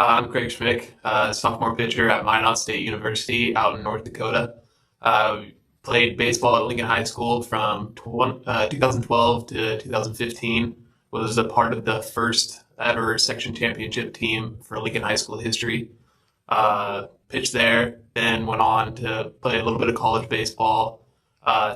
I'm Craig Schmich, sophomore pitcher at Minot State University out in North Dakota. Played baseball at Lincoln High School from 2012 to 2015. Was a part of the first ever section championship team for Lincoln High School history. Pitched there, then went on to play a little bit of college baseball.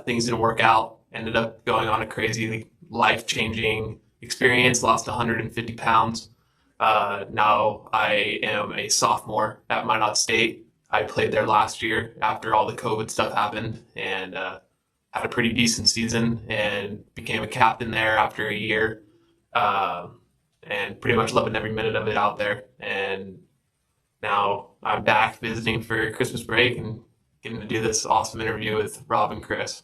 Things didn't work out. Ended up going on a crazy, life-changing experience. Lost 150 pounds. Now I am a sophomore at Minot State. I played there last year after all the COVID stuff happened and had a pretty decent season and became a captain there after a year uh, and pretty much loving every minute of it out there. And now I'm back visiting for Christmas break and getting to do this awesome interview with Rob and Chris.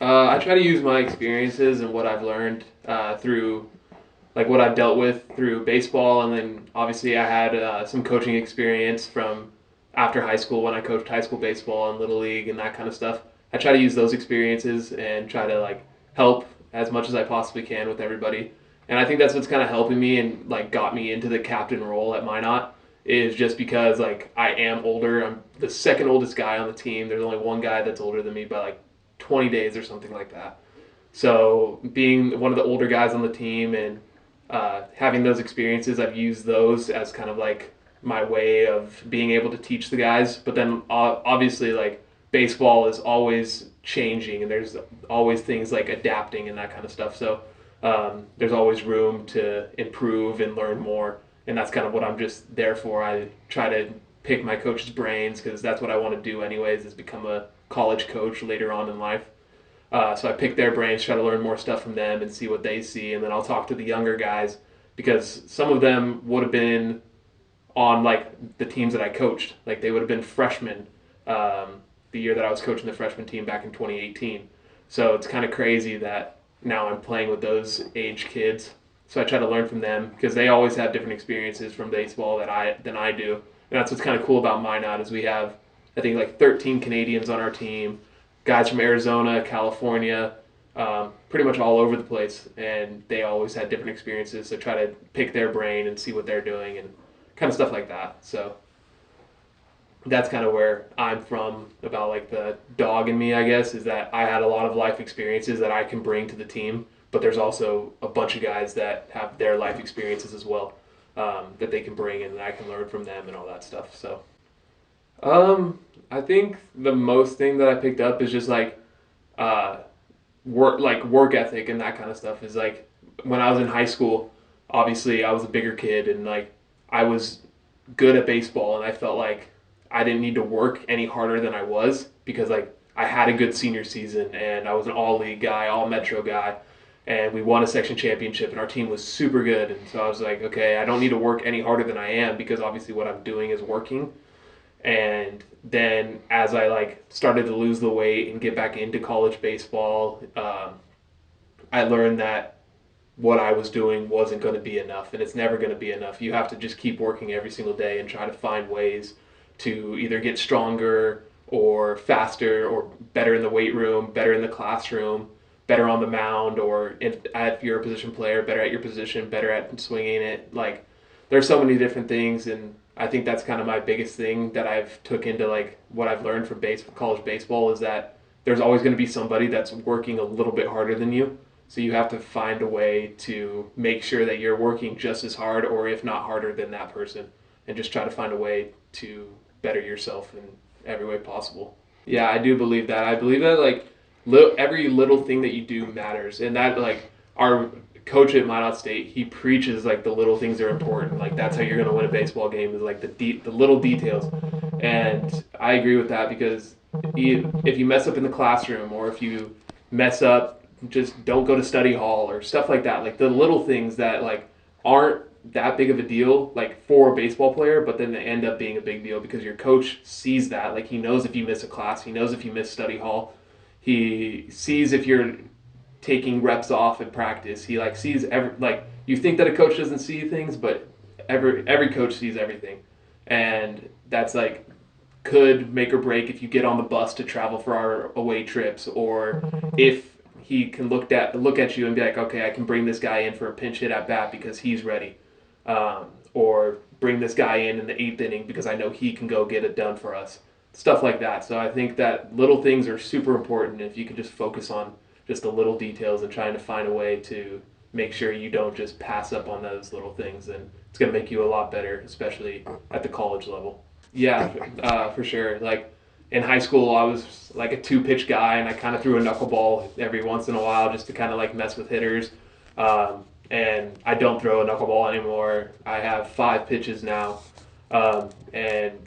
I try to use my experiences and what I've learned through like what I've dealt with through baseball, and then obviously I had some coaching experience from after high school when I coached high school baseball and little league and that kind of stuff. I try to use those experiences and try to like help as much as I possibly can with everybody. And I think that's what's kind of helping me and like got me into the captain role at Minot is just because like I am older. I'm the second oldest guy on the team. There's only one guy that's older than me by like 20 days or something like that. So being one of the older guys on the team and having those experiences, I've used those as kind of like my way of being able to teach the guys. But then obviously, like baseball is always changing, and there's always things like adapting and that kind of stuff. So there's always room to improve and learn more, and that's kind of what I'm just there for. I try to pick my coach's brains because that's what I want to do anyways, is become a college coach later on in life. So I pick their brains, try to learn more stuff from them and see what they see. And then I'll talk to the younger guys because some of them would have been on like the teams that I coached. Like they would have been freshmen the year that I was coaching the freshman team back in 2018. So it's kind of crazy that now I'm playing with those age kids. So I try to learn from them because they always have different experiences from baseball than I do. And that's what's kind of cool about Minot is we have, I think, like 13 Canadians on our team, guys from Arizona, California, pretty much all over the place, and they always had different experiences. So try to pick their brain and see what they're doing and kind of stuff like that. So that's kind of where I'm from about like the dog in me, I guess, is that I had a lot of life experiences that I can bring to the team, but there's also a bunch of guys that have their life experiences as well that they can bring and I can learn from them and all that stuff. So I think the most thing that I picked up is just uh, work ethic and that kind of stuff. Is like when I was in high school, obviously I was a bigger kid and like I was good at baseball and I felt like I didn't need to work any harder than I was because like I had a good senior season and I was an all league guy, all metro guy, and we won a section championship and our team was super good. And so I was like, okay, I don't need to work any harder than I am because obviously what I'm doing is working. And then as I like started to lose the weight and get back into college baseball, I learned that what I was doing wasn't going to be enough, and it's never going to be enough. You have to just keep working every single day and try to find ways to either get stronger or faster or better in the weight room, better in the classroom, better on the mound, or if you're a position player, better at your position, better at swinging it. Like there's so many different things, and I think that's kind of my biggest thing that I've took into like what I've learned from college baseball is that there's always going to be somebody that's working a little bit harder than you. So you have to find a way to make sure that you're working just as hard or if not harder than that person and just try to find a way to better yourself in every way possible. Yeah, I do believe that. I believe that like every little thing that you do matters, and that like our coach at Minot State, he preaches like the little things are important. Like that's how you're gonna win a baseball game is like the little details, and I agree with that because if you mess up in the classroom or if you mess up, just don't go to study hall or stuff like that. Like the little things that like aren't that big of a deal like for a baseball player, but then they end up being a big deal because your coach sees that. Like he knows if you miss a class, he knows if you miss study hall, he sees if you're taking reps off in practice. He like sees every like you think that a coach doesn't see things, but every coach sees everything, and that's like could make or break if you get on the bus to travel for our away trips, or if he can look at you and be like, okay, I can bring this guy in for a pinch hit at bat because he's ready, or bring this guy in the eighth inning because I know he can go get it done for us. Stuff like that. So I think that little things are super important. If you can just focus on just the little details and trying to find a way to make sure you don't just pass up on those little things, then it's going to make you a lot better, especially at the college level. Yeah, for sure. Like in high school, I was like a two pitch guy, and I kind of threw a knuckleball every once in a while just to kind of like mess with hitters. And I don't throw a knuckleball anymore. I have 5 pitches now. And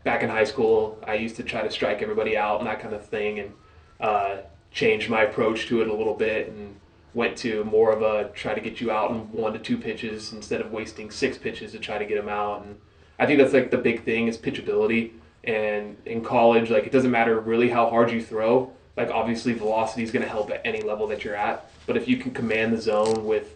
back in high school, I used to try to strike everybody out and that kind of thing, and changed my approach to it a little bit and went to more of a try to get you out in 1 to 2 pitches instead of wasting 6 pitches to try to get them out. And I think that's like the big thing is pitchability. And in college, like it doesn't matter really how hard you throw. Like obviously velocity is going to help at any level that you're at. But if you can command the zone with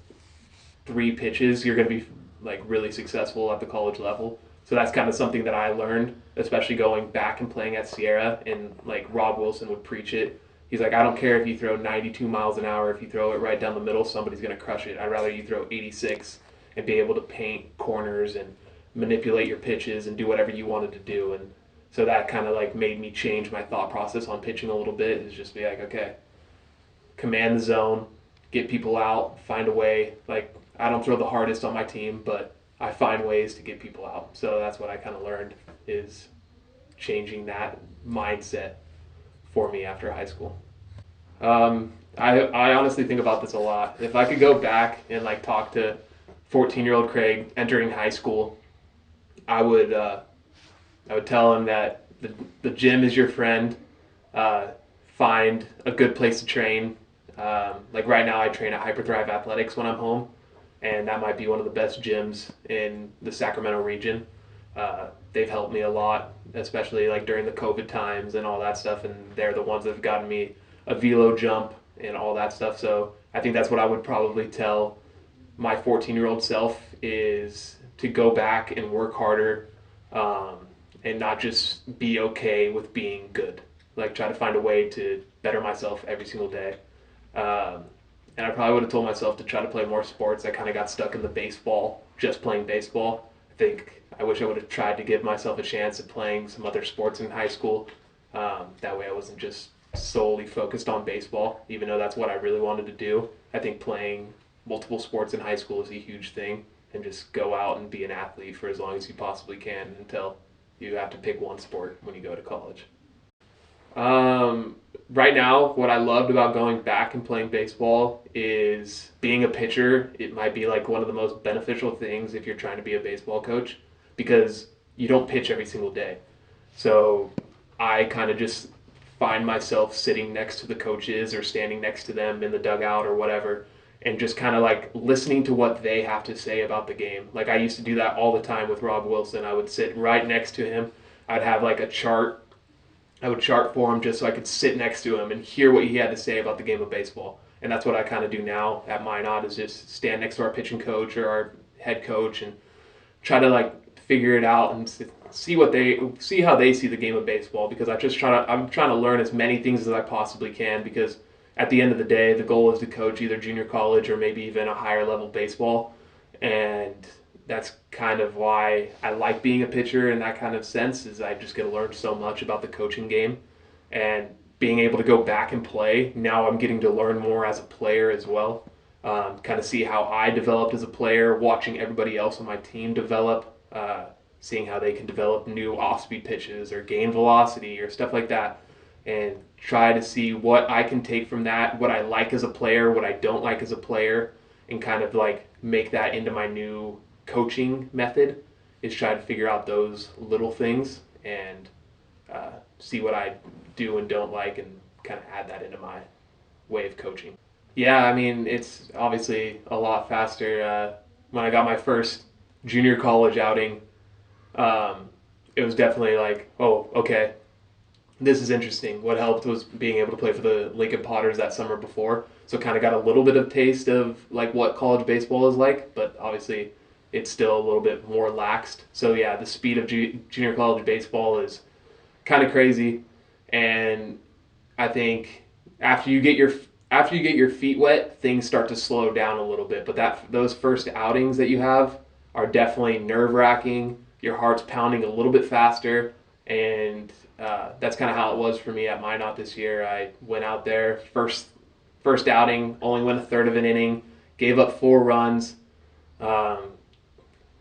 3 pitches, you're going to be like really successful at the college level. So that's kind of something that I learned, especially going back and playing at Sierra. And like Rob Wilson would preach it. He's like, I don't care if you throw 92 miles an hour. If you throw it right down the middle, somebody's going to crush it. I'd rather you throw 86 and be able to paint corners and manipulate your pitches and do whatever you wanted to do. And so that kind of like made me change my thought process on pitching a little bit. Is just be like, okay, command the zone, get people out, find a way. Like I don't throw the hardest on my team, but I find ways to get people out. So that's what I kind of learned is changing that mindset for me after high school. I honestly think about this a lot. If I could go back and like talk to 14-year-old Craig entering high school, I would tell him that the gym is your friend. Find a good place to train. Like right now, I train at Hyperthrive Athletics when I'm home, and that might be one of the best gyms in the Sacramento region. They've helped me a lot, especially like during the COVID times and all that stuff, and they're the ones that have gotten me a velo jump and all that stuff. So I think that's what I would probably tell my 14-year-old self is to go back and work harder, and not just be okay with being good. Like try to find a way to better myself every single day. And I probably would have told myself to try to play more sports. I kind of got stuck in the baseball, just playing baseball. I wish I would have tried to give myself a chance at playing some other sports in high school. That way I wasn't just solely focused on baseball, even though that's what I really wanted to do. I think playing multiple sports in high school is a huge thing, and just go out and be an athlete for as long as you possibly can until you have to pick one sport when you go to college. Right now, what I loved about going back and playing baseball is being a pitcher. It might be like one of the most beneficial things if you're trying to be a baseball coach because you don't pitch every single day. So I kind of just find myself sitting next to the coaches or standing next to them in the dugout or whatever, and just kind of like listening to what they have to say about the game. Like I used to do that all the time with Rob Wilson. I would sit right next to him. I'd have like a chart. I would chart for him just so I could sit next to him and hear what he had to say about the game of baseball. And that's what I kind of do now at Minot is just stand next to our pitching coach or our head coach and try to like figure it out and see how they see the game of baseball, because I'm trying to learn as many things as I possibly can, because at the end of the day the goal is to coach either junior college or maybe even a higher level baseball. And that's kind of why I like being a pitcher in that kind of sense, is I just get to learn so much about the coaching game. And being able to go back and play, now I'm getting to learn more as a player as well. Kind of see how I developed as a player, watching everybody else on my team develop, seeing how they can develop new off-speed pitches or gain velocity or stuff like that, and try to see what I can take from that, what I like as a player, what I don't like as a player, and kind of like make that into my new coaching method, is try to figure out those little things and see what I do and don't like and kind of add that into my way of coaching. Yeah, I mean, it's obviously a lot faster. When I got my first junior college outing, it was definitely like, oh, okay, this is interesting. What helped was being able to play for the Lincoln Potters that summer before, so kind of got a little bit of taste of like what college baseball is like, but obviously it's still a little bit more laxed. So yeah, the speed of junior college baseball is kind of crazy, and I think after you get your feet wet, things start to slow down a little bit. But those first outings that you have are definitely nerve-wracking. Your heart's pounding a little bit faster, and that's kind of how it was for me at Minot this year. I went out there first outing, only went a third of an inning, gave up 4 runs. Um,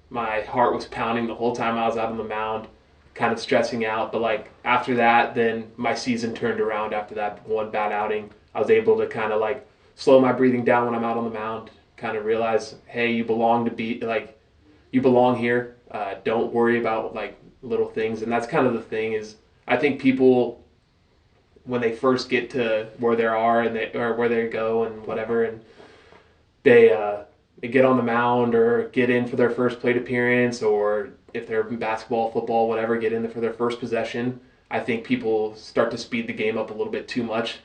my heart was pounding the whole time I was out on the mound, kind of stressing out. But like after that, then my season turned around after that one bad outing. I was able to kind of like slow my breathing down when I'm out on the mound, kind of realize, hey, you belong here. Don't worry about like little things. And that's kind of the thing is I think people when they first get to where they are and or where they go and whatever, and they get on the mound or get in for their first plate appearance, or if they're in basketball, football, whatever, get in for their first possession. I think people start to speed the game up a little bit too much.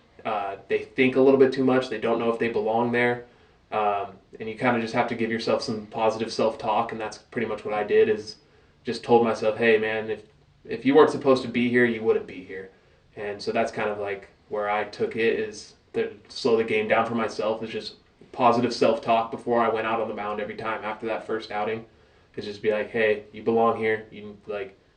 They think a little bit too much. They don't know if they belong there. And you kind of just have to give yourself some positive self-talk, and that's pretty much what I did is just told myself, hey, man, if you weren't supposed to be here, you wouldn't be here. And so that's kind of like where I took it is to slow the game down for myself is just positive self-talk before I went out on the mound every time after that first outing is just be like, hey, you belong here. You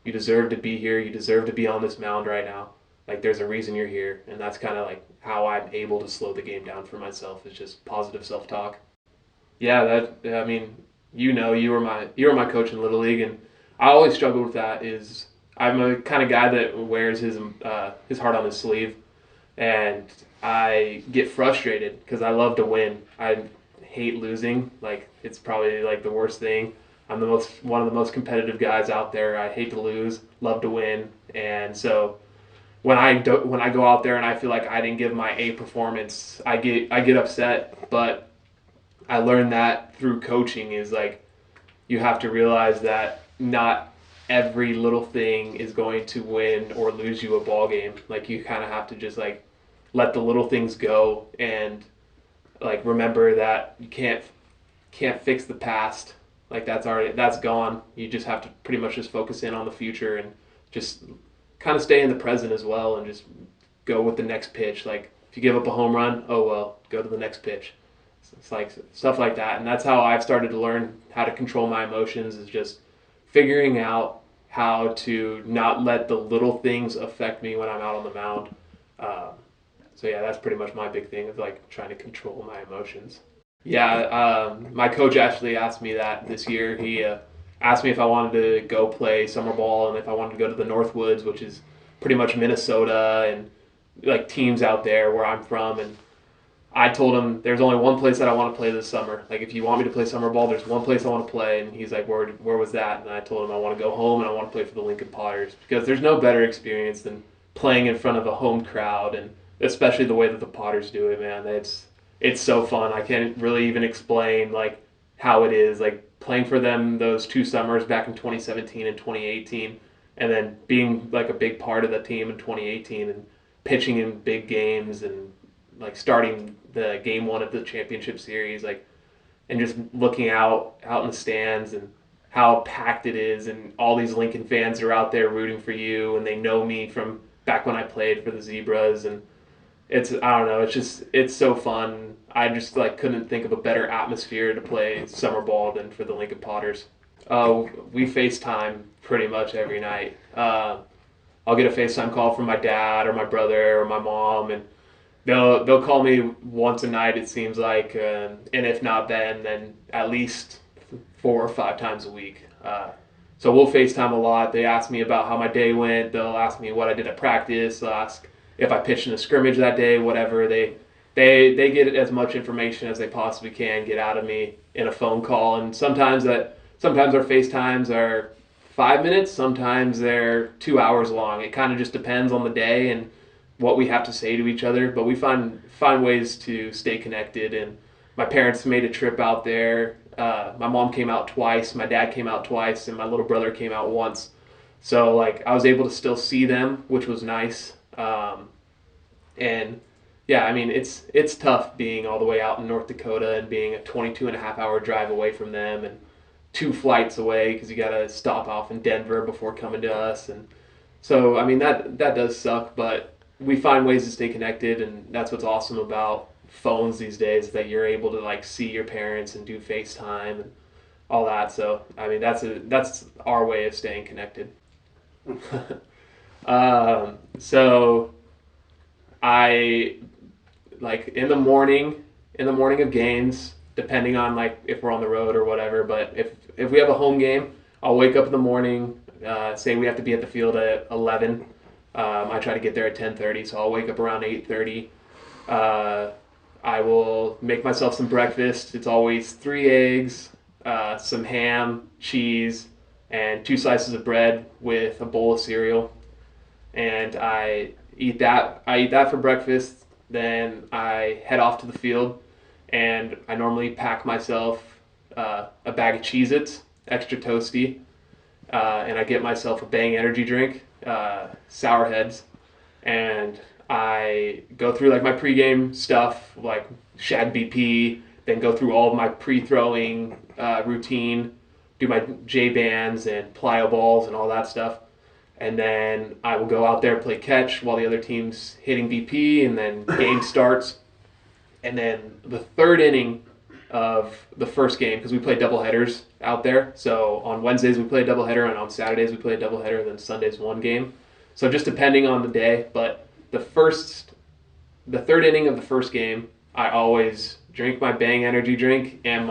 deserve to be here. You deserve to be on this mound right now. Like there's a reason you're here. And that's kind of like how I'm able to slow the game down for myself is just positive self-talk. Yeah, I mean, you were my coach in Little League, and I always struggled with that is I'm a kind of guy that wears his heart on his sleeve, and I get frustrated because I love to win. I hate losing. Like it's probably like the worst thing. I'm one of the most competitive guys out there. I hate to lose, love to win, and so when I go out there and I feel like I didn't give my A performance, I get upset. But I learned that through coaching is like you have to realize that not every little thing is going to win or lose you a ball game. Like you kind of have to just like let the little things go and like remember that you can't fix the past. Like that's gone. You just have to pretty much just focus in on the future and just kind of stay in the present as well and just go with the next pitch. Like if you give up a home run, oh well, go to the next pitch. It's like stuff like that, and that's how I've started to learn how to control my emotions is just figuring out how to not let the little things affect me when I'm out on the mound. So yeah, that's pretty much my big thing of like trying to control my emotions. Yeah, my coach actually asked me that this year. He asked me if I wanted to go play summer ball and if I wanted to go to the Northwoods, which is pretty much Minnesota and like teams out there where I'm from. And I told him there's only one place that I want to play this summer. Like if you want me to play summer ball, there's one place I want to play. And he's like, where was that? And I told him I want to go home and I want to play for the Lincoln Potters because there's no better experience than playing in front of a home crowd, and especially the way that the Potters do it, man. It's so fun. I can't really even explain like how it is like playing for them those 2 summers back in 2017 and 2018, and then being like a big part of the team in 2018 and pitching in big games and like starting the game 1 of the championship series, like, and just looking out in the stands and how packed it is, and all these Lincoln fans are out there rooting for you, and they know me from back when I played for the Zebras, and I don't know, it's so fun. I just like couldn't think of a better atmosphere to play summer ball than for the Lincoln Potters. We FaceTime pretty much every night. I'll get a FaceTime call from my dad or my brother or my mom, and they'll call me once a night, it seems like, and if not then at least 4 or 5 times a week. So we'll FaceTime a lot. They ask me about how my day went. They'll ask me what I did at practice. They'll ask if I pitched in a scrimmage that day, whatever. They get as much information as they possibly can get out of me in a phone call. And sometimes our FaceTimes are 5 minutes. Sometimes they're 2 hours long. It kind of just depends on the day and what we have to say to each other, but we find ways to stay connected. And my parents made a trip out there. My mom came out twice, my dad came out twice, and my little brother came out once. So like I was able to still see them, which was nice. And yeah, I mean it's tough being all the way out in North Dakota and being a 22.5 hour drive away from them and 2 flights away because you got to stop off in Denver before coming to us. And so I mean that does suck, but we find ways to stay connected, and that's what's awesome about phones these days, that you're able to like see your parents and do FaceTime. And all that. So I mean, that's our way of staying connected. So I like in the morning of games, depending on like if we're on the road or whatever. But if we have a home game, I'll wake up in the morning. Say we have to be at the field at 11. I try to get there at 10:30, so I'll wake up around 8:30. Uh, I will make myself some breakfast. It's always 3 eggs, some ham, cheese, and 2 slices of bread with a bowl of cereal. And eat that. I eat that for breakfast. Then I head off to the field, and I normally pack myself a bag of Cheez-Its, extra toasty, and I get myself a Bang energy drink, Sour Heads, and I go through like my pregame stuff, like shag BP, then go through all of my pre-throwing routine, do my J bands and plyo balls and all that stuff, and then I will go out there play catch while the other team's hitting BP, and then game starts, and then the third inning of the first game, because we play double headers out there. So on Wednesdays we play a doubleheader, and on Saturdays we play a doubleheader, and then Sundays one game. So just depending on the day, but the third inning of the first game, I always drink my Bang energy drink and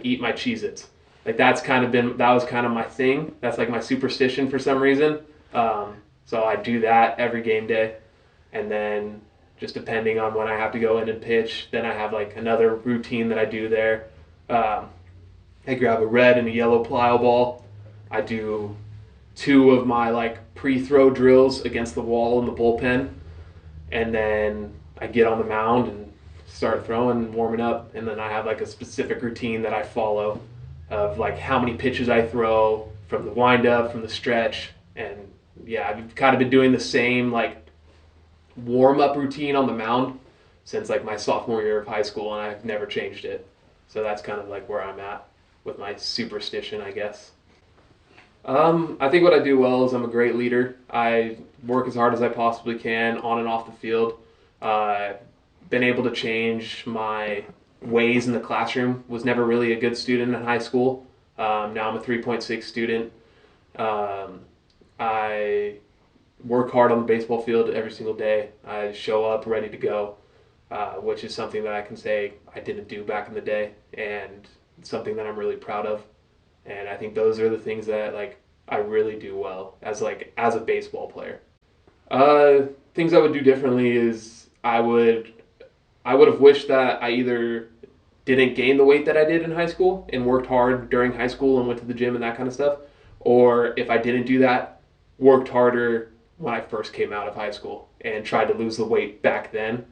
eat my Cheez-Its. Like that was kind of my thing. That's like my superstition for some reason. So I do that every game day, and then just depending on when I have to go in and pitch, then I have like another routine that I do there. Um, I grab a red and a yellow plyo ball. I do 2 of my like pre-throw drills against the wall in the bullpen, and then I get on the mound and start throwing and warming up. And then I have like a specific routine that I follow of like how many pitches I throw from the windup, from the stretch, and yeah, I've kind of been doing the same like warm up routine on the mound since like my sophomore year of high school, and I've never changed it. So that's kind of like where I'm at with my superstition, I guess. I think what I do well is I'm a great leader. I work as hard as I possibly can on and off the field. I've been able to change my ways in the classroom. Was never really a good student in high school. Now I'm a 3.6 student. Um, I work hard on the baseball field every single day. I show up ready to go, which is something that I can say I didn't do back in the day, and it's something that I'm really proud of. And I think those are the things that like I really do well as a baseball player. Things I would do differently is I would have wished that I either didn't gain the weight that I did in high school and worked hard during high school and went to the gym and that kind of stuff, or if I didn't do that, worked harder when I first came out of high school and tried to lose the weight back then.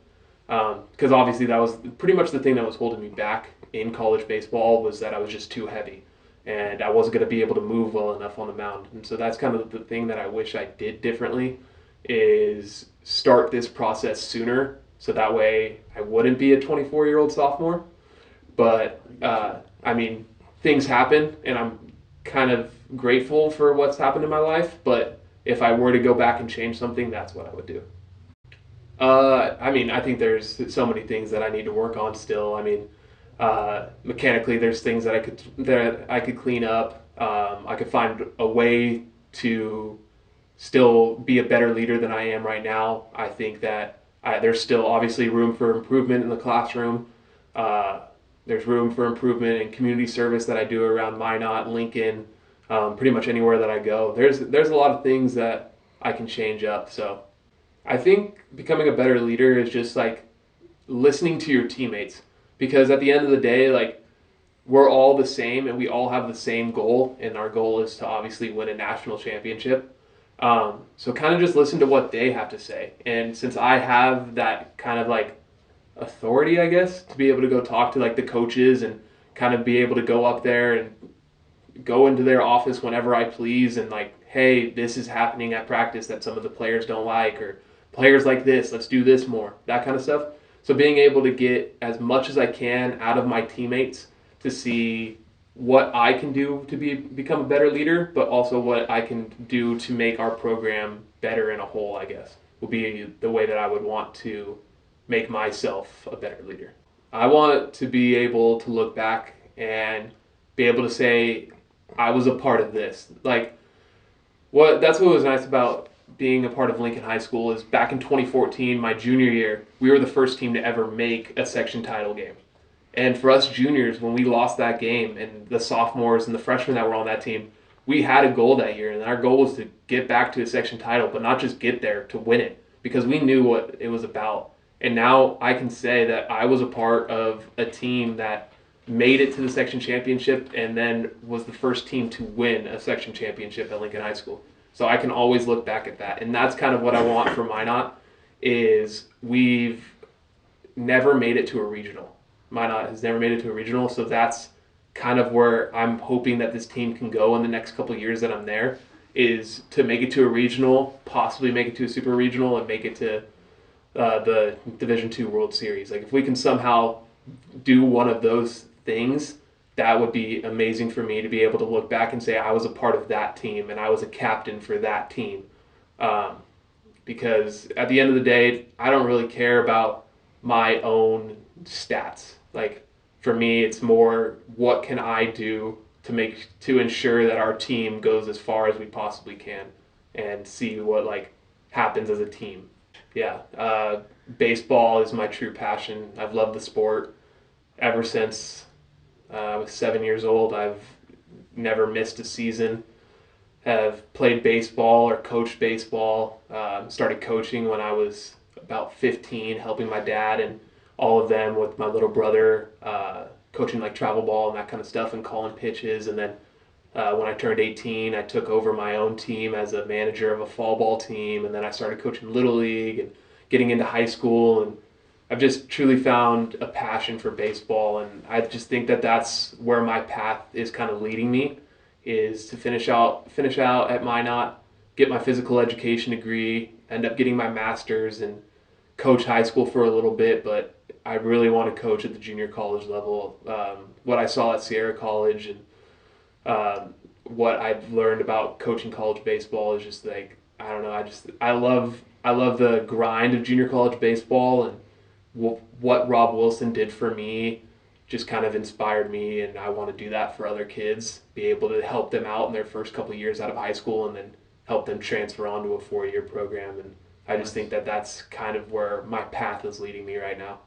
Because obviously that was pretty much the thing that was holding me back in college baseball, was that I was just too heavy and I wasn't going to be able to move well enough on the mound. And so that's kind of the thing that I wish I did differently, is start this process sooner, so that way I wouldn't be a 24-year-old sophomore. But I mean, things happen, and I'm kind of grateful for what's happened in my life. But if I were to go back and change something, that's what I would do. I mean, I think there's so many things that I need to work on still. I mean, mechanically, there's things that I could clean up. I could find a way to still be a better leader than I am right now. I think that there's still obviously room for improvement in the classroom. Uh, there's room for improvement in community service that I do around Minot, Lincoln, pretty much anywhere that I go. There's a lot of things that I can change up. So I think becoming a better leader is just like listening to your teammates, because at the end of the day, like, we're all the same and we all have the same goal, and our goal is to obviously win a national championship. So kind of just listen to what they have to say. And since I have that kind of like authority, I guess, to be able to go talk to like the coaches and kind of be able to go up there and go into their office whenever I please and like, hey, this is happening at practice that some of the players don't like, or players like this, let's do this more, that kind of stuff. So being able to get as much as I can out of my teammates to see what I can do to become a better leader, but also what I can do to make our program better in a whole, I guess, will be the way that I would want to make myself a better leader. I want to be able to look back and be able to say I was a part of this. Like that's what was nice about being a part of Lincoln High School is back in 2014, my junior year, we were the first team to ever make a section title game. And for us juniors, when we lost that game, and the sophomores and the freshmen that were on that team, we had a goal that year, and our goal was to get back to a section title, but not just get there, to win it, because we knew what it was about. And now I can say that I was a part of a team that made it to the section championship and then was the first team to win a section championship at Lincoln High School. So I can always look back at that. And that's kind of what I want for Minot is we've never made it to a regional. Minot has never made it to a regional, so that's kind of where I'm hoping that this team can go in the next couple of years that I'm there is to make it to a regional, possibly make it to a super regional, and make it to the Division II World Series. Like if we can somehow do one of those things, that would be amazing for me to be able to look back and say I was a part of that team and I was a captain for that team. Because at the end of the day, I don't really care about my own stats. Like for me, it's more what can I do to ensure that our team goes as far as we possibly can and see what like happens as a team. Yeah, baseball is my true passion. I've loved the sport ever since I was 7 years old. I've never missed a season. Have played baseball or coached baseball. Started coaching when I was about 15, helping my dad and all of them with my little brother, coaching like travel ball and that kind of stuff and calling pitches. And then when I turned 18, I took over my own team as a manager of a fall ball team. And then I started coaching Little League and getting into high school. And I've just truly found a passion for baseball. And I just think that that's where my path is kind of leading me is to finish out at Minot, get my physical education degree, end up getting my master's, and coach high school for a little bit. But I really want to coach at the junior college level. What I saw at Sierra College and what I've learned about coaching college baseball is just like I don't know. I love the grind of junior college baseball and what Rob Wilson did for me just kind of inspired me, and I want to do that for other kids, be able to help them out in their first couple of years out of high school and then help them transfer on to a 4-year program. And I just think that that's kind of where my path is leading me right now.